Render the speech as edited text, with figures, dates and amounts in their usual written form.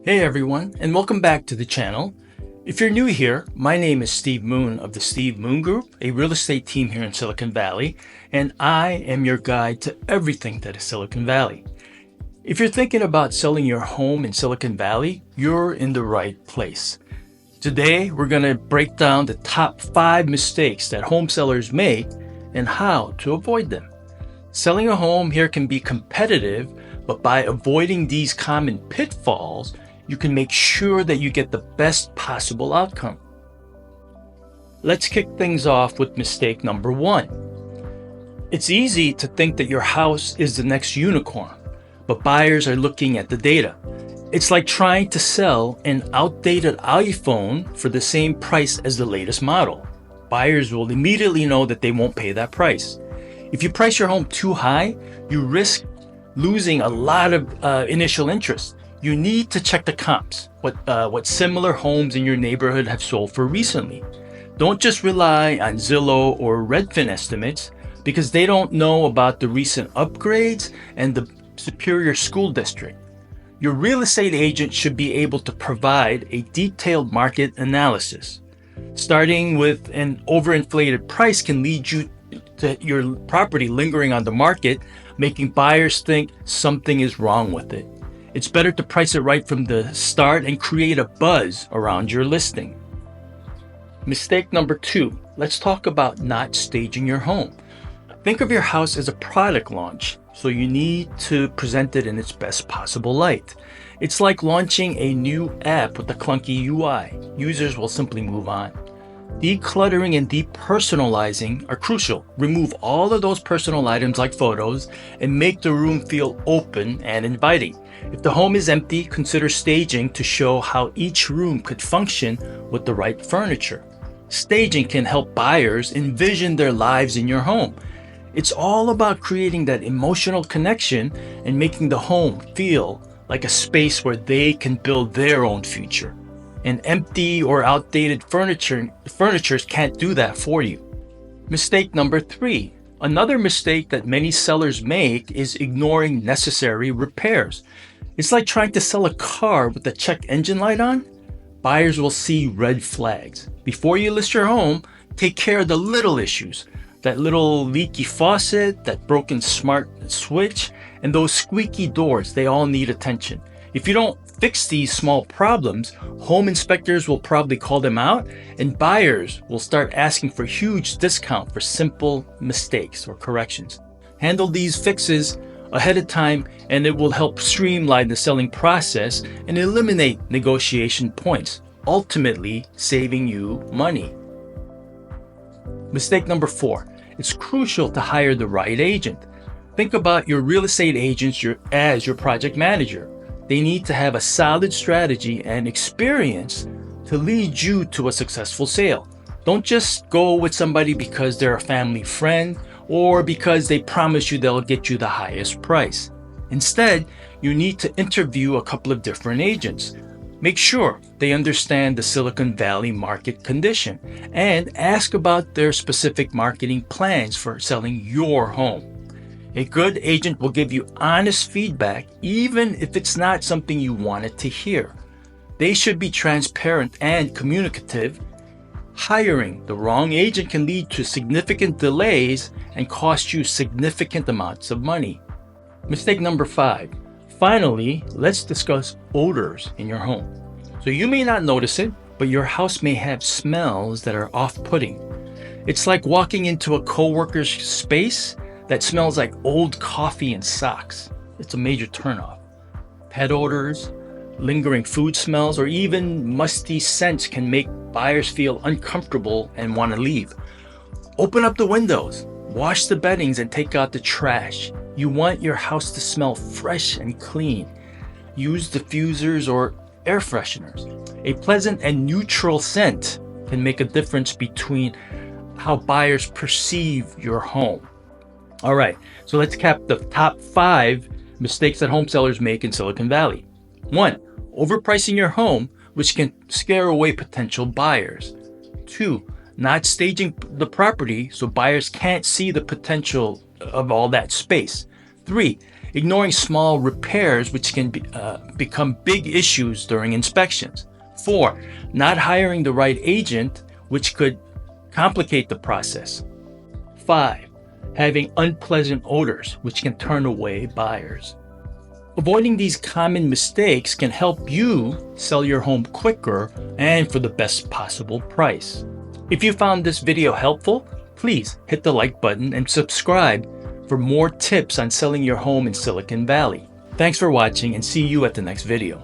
Hey everyone, and welcome back to the channel. If you're new here, my name is Steve Mun of the Steve Mun Group, a real estate team here in Silicon Valley, and I am your guide to everything that is Silicon Valley. If you're thinking about selling your home in Silicon Valley, you're in the right place. Today, we're going to break down the top 5 mistakes that home sellers make and how to avoid them. Selling a home here can be competitive, but by avoiding these common pitfalls, you can make sure that you get the best possible outcome. Let's kick things off with mistake number 1. It's easy to think that your house is the next unicorn, but buyers are looking at the data. It's like trying to sell an outdated iPhone for the same price as the latest model. Buyers will immediately know that they won't pay that price. If you price your home too high, you risk losing a lot of initial interest. You need to check the comps, what similar homes in your neighborhood have sold for recently. Don't just rely on Zillow or Redfin estimates because they don't know about the recent upgrades and the superior school district. Your real estate agent should be able to provide a detailed market analysis. Starting with an overinflated price can lead you to your property lingering on the market, making buyers think something is wrong with it. It's better to price it right from the start and create a buzz around your listing. Mistake number 2, let's talk about not staging your home. Think of your house as a product launch, so you need to present it in its best possible light. It's like launching a new app with a clunky UI. Users will simply move on. Decluttering and depersonalizing are crucial. Remove all of those personal items like photos and make the room feel open and inviting. If the home is empty, consider staging to show how each room could function with the right furniture. Staging can help buyers envision their lives in your home. It's all about creating that emotional connection and making the home feel like a space where they can build their own future. And empty or outdated furnitures can't do that for you. Mistake number 3. Another mistake that many sellers make is ignoring necessary repairs. It's like trying to sell a car with the check engine light on. Buyers will see red flags. Before you list your home, take care of the little issues. That little leaky faucet, that broken smart switch, and those squeaky doors, they all need attention. If you don't fix these small problems, home inspectors will probably call them out, and buyers will start asking for huge discount for simple mistakes or corrections. Handle these fixes ahead of time, and it will help streamline the selling process and eliminate negotiation points, ultimately saving you money. Mistake number 4. It's crucial to hire the right agent. Think about your real estate agents as your project manager. They need to have a solid strategy and experience to lead you to a successful sale. Don't just go with somebody because they're a family friend or because they promise you they'll get you the highest price. Instead, you need to interview a couple of different agents. Make sure they understand the Silicon Valley market condition and ask about their specific marketing plans for selling your home. A good agent will give you honest feedback even if it's not something you wanted to hear. They should be transparent and communicative. Hiring the wrong agent can lead to significant delays and cost you significant amounts of money. Mistake number 5. Finally, let's discuss odors in your home. So you may not notice it, but your house may have smells that are off-putting. It's like walking into a coworker's space that smells like old coffee and socks. It's a major turnoff. Pet odors, lingering food smells, or even musty scents can make buyers feel uncomfortable and want to leave. Open up the windows, wash the beddings, and take out the trash. You want your house to smell fresh and clean. Use diffusers or air fresheners. A pleasant and neutral scent can make a difference between how buyers perceive your home. All right, so let's cap the top 5 mistakes that home sellers make in Silicon Valley. 1. Overpricing your home, which can scare away potential buyers. 2. Not staging the property so buyers can't see the potential of all that space. 3. ignoring small repairs which can become big issues during inspections. 4, not hiring the right agent, which could complicate the process. 5, having unpleasant odors, which can turn away buyers. Avoiding these common mistakes can help you sell your home quicker and for the best possible price. If you found this video helpful, please hit the like button and subscribe for more tips on selling your home in Silicon Valley. Thanks for watching and see you at the next video.